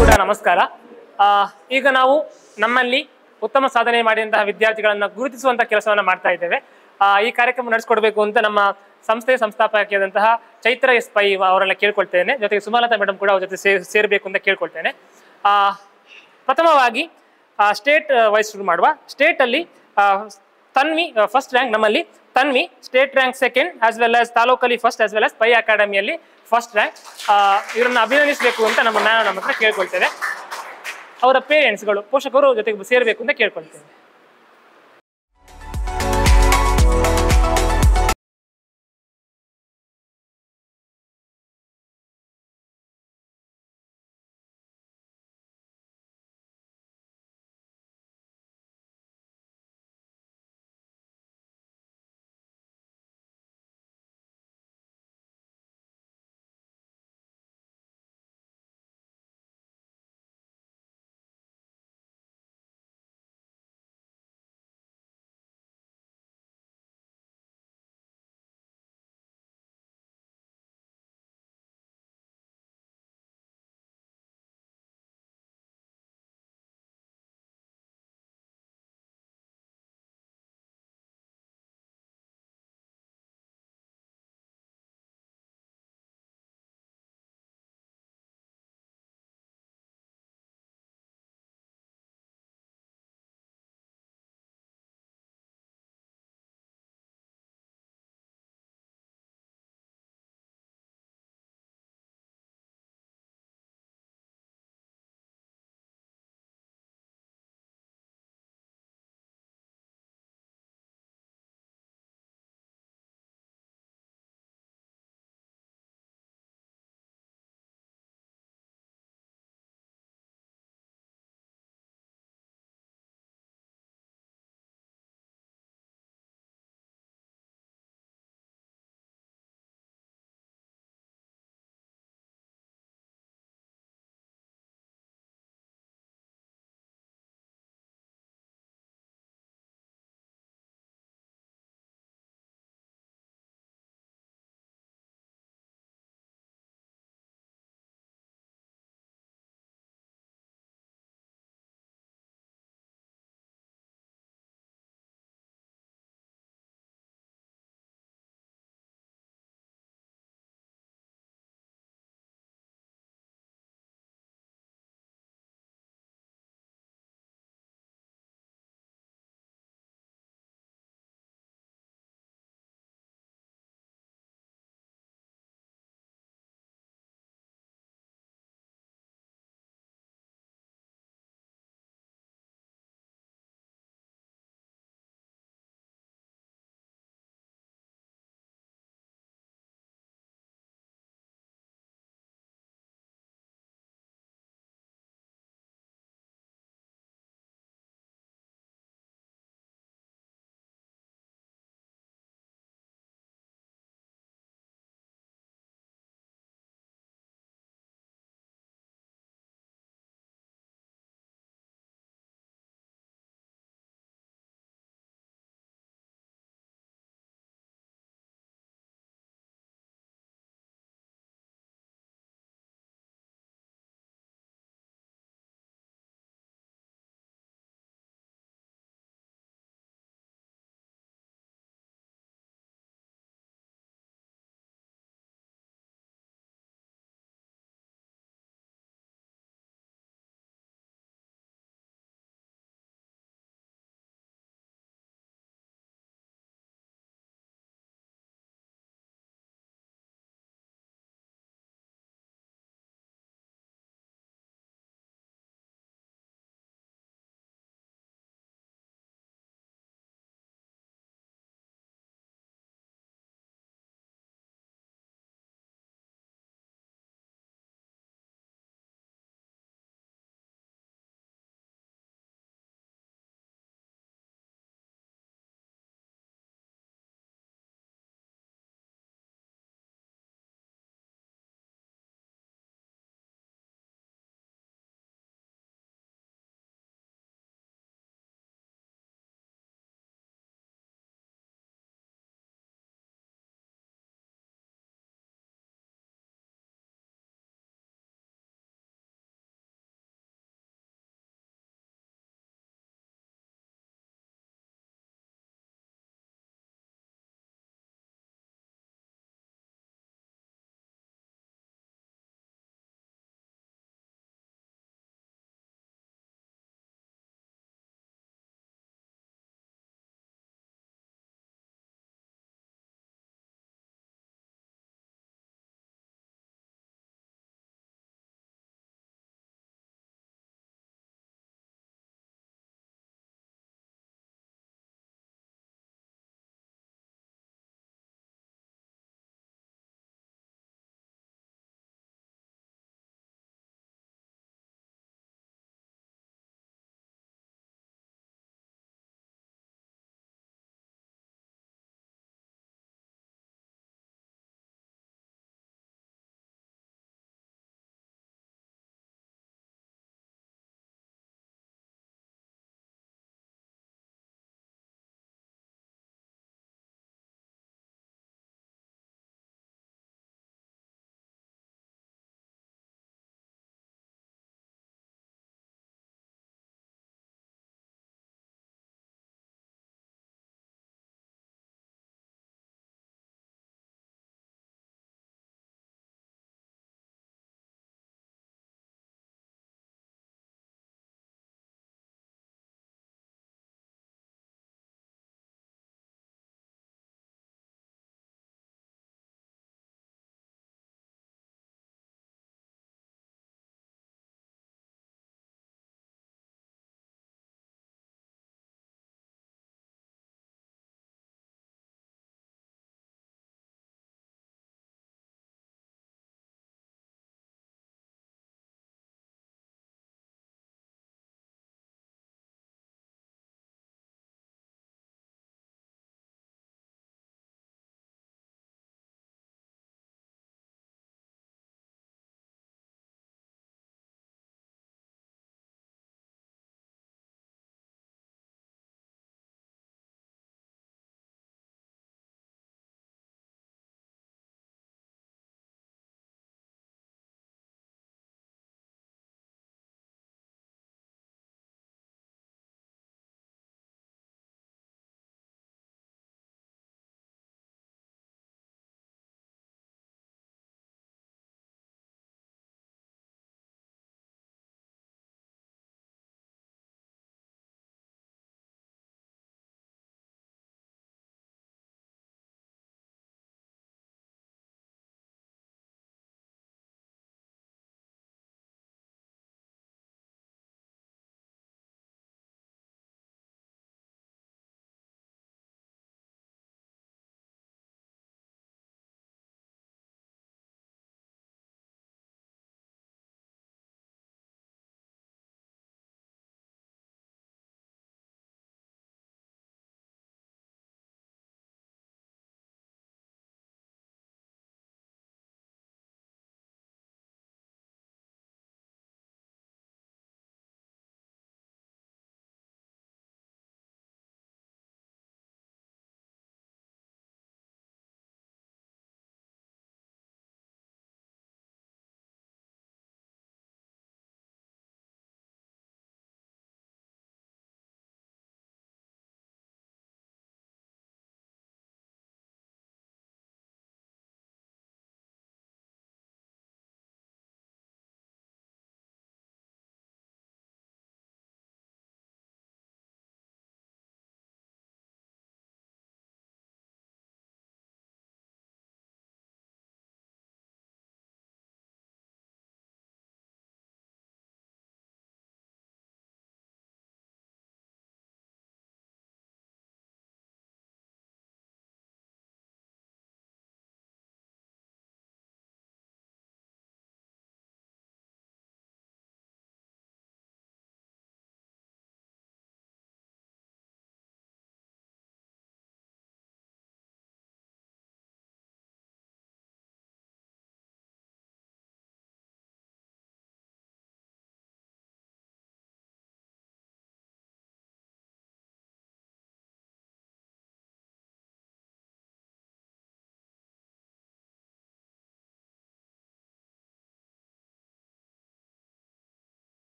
ಕೂಡ ನಮಸ್ಕಾರ. ಈಗ ನಾವು ನಮ್ಮಲ್ಲಿ ಉತ್ತಮ ಸಾಧನೆ ಮಾಡಿದಂತಹ ವಿದ್ಯಾರ್ಥಿಗಳನ್ನ ಗುರುತಿಸುವಂತಹ ಕೆಲಸವನ್ನ ಮಾಡ್ತಾ ಇದ್ದೇವೆ. ಈ ಕಾರ್ಯಕ್ರಮ ನಡೆಸಿಕೊಡ್ಬೇಕು ಅಂತ ನಮ್ಮ ಸಂಸ್ಥೆಯ ಸಂಸ್ಥಾಪಕಿಯಾದಂತಹ ಚೈತ್ರ ಎಸ್ ಪೈ ಅವರನ್ನ ಕೇಳ್ಕೊಳ್ತೇನೆ. ಜೊತೆಗೆ ಸುಮಲತಾ ಮೇಡಮ್ ಕೂಡ ಅವ್ರ ಜೊತೆ ಸೇರಬೇಕು ಅಂತ ಕೇಳ್ಕೊಳ್ತೇನೆ. ಪ್ರಥಮವಾಗಿ ಸ್ಟೇಟ್ ವೈಸ್ ಶುರು ಮಾಡುವ. ಸ್ಟೇಟ್ ಅಲ್ಲಿ ತನ್ವಿ ಫಸ್ಟ್ ರ್ಯಾಂಕ್, ನಮ್ಮಲ್ಲಿ Tanvi state rank second, as well as ತಾಲೂಕಲ್ಲಿ first, as well as Pai ಅಕಾಡೆಮಿಯಲ್ಲಿ ಫಸ್ಟ್ ರ್ಯಾಂಕ್. ಇವರನ್ನ ಅಭಿನಂದಿಸಬೇಕು ಅಂತ ನಮ್ಮ ಹತ್ರ ಕೇಳ್ಕೊಳ್ತೇವೆ. ಅವರ ಪೇರೆಂಟ್ಸ್ಗಳು, ಪೋಷಕರು ಜೊತೆಗೆ ಸೇರಬೇಕು ಅಂತ ಕೇಳ್ಕೊಳ್ತೇವೆ.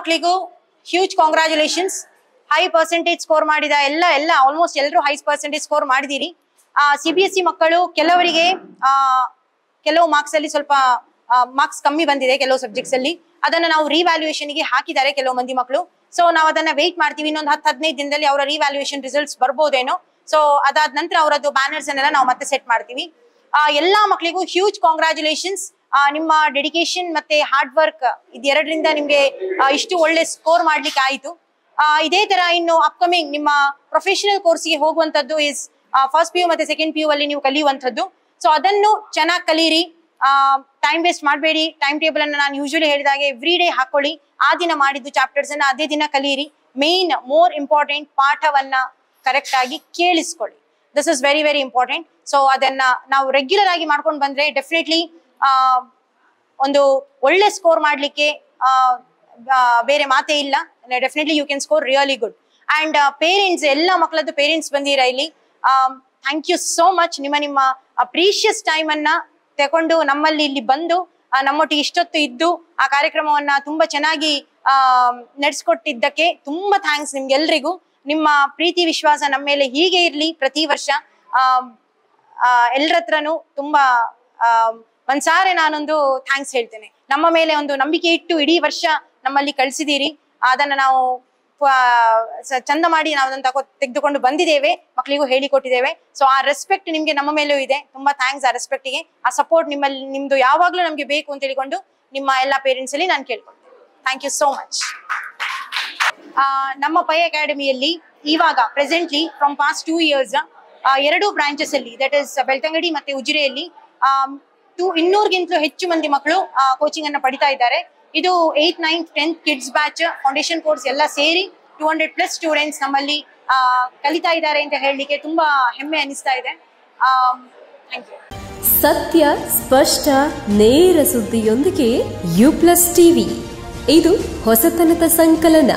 ಮಕ್ಕಳಿಗೂ huge congratulations. High percentage score ಮಾಡಿದ ಎಲ್ಲ ಆಲ್ಮೋಸ್ಟ್ ಎಲ್ಲರೂ ಹೈ ಪರ್ಸೆಂಟೇಜ್ ಸ್ಕೋರ್ ಮಾಡಿದಿರಿ. CBSE ಮಕ್ಕಳು ಕೆಲವರಿಗೆ ಕೆಲವು ಮಾರ್ಕ್ಸ್ ಅಲ್ಲಿ ಸ್ವಲ್ಪ ಮಾರ್ಕ್ಸ್ ಕಮ್ಮಿ ಬಂದಿದೆ, ಕೆಲವು ಸಬ್ಜೆಕ್ಟ್ಸ್ ಅಲ್ಲಿ ಅದನ್ನ ನಾವು ರಿವ್ಯಾಲ್ಯೂಯೇಷನ್ ಗೆ ಹಾಕಿದ್ದಾರೆ ಕೆಲವು ಮಂದಿ ಮಕ್ಕಳು. ಸೊ ನಾವು ಅದನ್ನ ವೇಟ್ ಮಾಡ್ತೀವಿ, ಇನ್ನೊಂದು 10-15 ದಿನದಲ್ಲಿ ಅವರ ರಿವ್ಯಾಲ್ಯೂಯೇಷನ್ ರಿಸಲ್ಟ್ಸ್ ಬರ್ಬೋದೇನೋ. ಸೊ ಅದಾದ ನಂತರ ಅವರದ್ದು ಬ್ಯಾನರ್ಸ್ ಅನ್ನೆಲ್ಲ ನಾವು ಮತ್ತೆ ಸೆಟ್ ಮಾಡ್ತೀವಿ. ಎಲ್ಲಾ ಮಕ್ಕಳಿಗೂ ಹ್ಯೂಜ್ ಕಾಂಗ್ರಾಚುಲೇಷನ್ಸ್. ನಿಮ್ಮ ಡೆಡಿಕೇಶನ್ ಮತ್ತೆ ಹಾರ್ಡ್ ವರ್ಕ್ ಇದೆರಡರಿಂದ ನಿಮ್ಗೆ ಇಷ್ಟು ಒಳ್ಳೆ ಸ್ಕೋರ್ ಮಾಡ್ಲಿಕ್ಕೆ ಆಯ್ತು. ಇದೇ ತರ ಇನ್ನು ಅಪ್ಕಮಿಂಗ್ ನಿಮ್ಮ ಪ್ರೊಫೆಷನಲ್ ಕೋರ್ಸ್ಗೆ ಹೋಗುವಂತದ್ದು ಇಸ್ ಫಸ್ಟ್ PU ಮತ್ತೆ ಸೆಕೆಂಡ್ PU ಅಲ್ಲಿ ನೀವು ಕಲಿಯುವಂತದ್ದು. ಸೊ ಅದನ್ನು ಚೆನ್ನಾಗಿ ಕಲೀರಿ, ಟೈಮ್ ವೇಸ್ಟ್ ಮಾಡಬೇಡಿ. ಟೈಮ್ ಟೇಬಲ್ ಅನ್ನ ನಾನು ಯೂಶುವಲಿ ಹೇಳಿದಾಗೆ ಎವ್ರಿ ಡೇ ಹಾಕೊಳ್ಳಿ. ಆ ದಿನ ಮಾಡಿದ್ದು ಚಾಪ್ಟರ್ಸ್ ಅನ್ನ ಅದೇ ದಿನ ಕಲೀರಿ. ಮೇನ್ ಮೋರ್ ಇಂಪಾರ್ಟೆಂಟ್ ಪಾಠವನ್ನ ಕರೆಕ್ಟ್ ಆಗಿ ಕೇಳಿಸ್ಕೊಳ್ಳಿ. This is very very important. So ಅದನ್ನ ನಾವು ರೆಗ್ಯುಲರ್ ಆಗಿ ಮಾಡ್ಕೊಂಡು ಬಂದ್ರೆ ಡೆಫಿನೆಟ್ಲಿ ಒಂದು ಒಳ್ಳೆ ಸ್ಕೋರ್ ಮಾಡ್ಲಿಕ್ಕೆ ಬೇರೆ ಮಾತೇ ಇಲ್ಲ. Definitely you can score really good. And parents, ಎಲ್ಲ ಮಕ್ಕಳದ್ದು ಪೇರೆಂಟ್ಸ್ ಬಂದಿರಾ ಇಲ್ಲಿ, ಥ್ಯಾಂಕ್ ಯು ಸೋ ಮಚ್. ನಿಮ್ಮ ಪ್ರೀಶಿಯಸ್ ಟೈಮ್ ಅನ್ನ ತಗೊಂಡು ನಮ್ಮಲ್ಲಿ ಇಲ್ಲಿ ಬಂದು ನಮ್ಮೊಟ್ಟಿಗೆ ಇಷ್ಟೊತ್ತು ಇದ್ದು ಆ ಕಾರ್ಯಕ್ರಮವನ್ನ ತುಂಬಾ ಚೆನ್ನಾಗಿ ನಡೆಸ್ಕೊಟ್ಟಿದ್ದಕ್ಕೆ ತುಂಬಾ ಥ್ಯಾಂಕ್ಸ್ ನಿಮ್ಗೆಲ್ರಿಗೂ. ನಿಮ್ಮ ಪ್ರೀತಿ ವಿಶ್ವಾಸ ನಮ್ಮ ಮೇಲೆ ಹೀಗೆ ಇರ್ಲಿ ಪ್ರತಿ ವರ್ಷ. ಎಲ್ಲರ ಹತ್ರನು ತುಂಬಾ ಒಂದ್ಸಾರಿ ನಾನೊಂದು ಥ್ಯಾಂಕ್ಸ್ ಹೇಳ್ತೇನೆ. ನಮ್ಮ ಮೇಲೆ ಒಂದು ನಂಬಿಕೆ ಇಟ್ಟು ಇಡೀ ವರ್ಷ ನಮ್ಮಲ್ಲಿ ಕಳ್ಸಿದೀರಿ. ಅದನ್ನ ನಾವು ಚಂದ ಮಾಡಿ ನಾವು ಅದನ್ನ ತೆಗೆದುಕೊಂಡು ಬಂದಿದ್ದೇವೆ, ಮಕ್ಕಳಿಗೂ ಹೇಳಿಕೊಟ್ಟಿದ್ದೇವೆ. ಸೊ ಆ ರೆಸ್ಪೆಕ್ಟ್ ನಿಮ್ಗೆ ನಮ್ಮ ಮೇಲೂ ಇದೆ. ತುಂಬಾ ಥ್ಯಾಂಕ್ಸ್ ಆ ರೆಸ್ಪೆಕ್ಟ್ಗೆ. ಆ ಸಪೋರ್ಟ್ ನಿಮ್ದು ಯಾವಾಗ್ಲೂ ನಮ್ಗೆ ಬೇಕು ಅಂತ ಹೇಳಿಕೊಂಡು ನಿಮ್ಮ ಎಲ್ಲಾ ಪೇರೆಂಟ್ಸ್ ಅಲ್ಲಿ ನಾನು ಕೇಳ್ಕೊಳ್ತೇನೆ. Thank you so much. ನಮ್ಮ ಪೈ ಅಕಾಡೆಮಿಯಲ್ಲಿ ಇವಾಗ presently from past 2 years 2 branches ಅಲ್ಲಿ, ದಟ್ ಇಸ್ ಬೆಳ್ತಂಗಡಿ ಮತ್ತೆ ಉಜಿರೆಯಲ್ಲಿ 200ಗಿಂತಲೂ ಹೆಚ್ಚು ಮಂದಿ ಮಕ್ಕಳು ಕೋಚಿಂಗ್ ಅನ್ನ ಪಡಿತಾ ಇದ್ದಾರೆ. ಇದು 8th 9th 10th kids batch, foundation course ಎಲ್ಲ ಸೇರಿ 200+ ಸ್ಟೂಡೆಂಟ್ಸ್ ನಮ್ಮಲ್ಲಿ ಕಲಿತಾ ಇದ್ದಾರೆ ಅಂತ ಹೇಳಲಿಕ್ಕೆ ತುಂಬಾ ಹೆಮ್ಮೆ ಅನಿಸ್ತಾ ಇದೆ. Thank you. ಸತ್ಯ, ಸ್ಪಷ್ಟ, ನೇರ ಸುದ್ದಿಯೊಂದಿಗೆ U+ TV. ಇದು ಹೊಸತನದ ಸಂಕಲನ.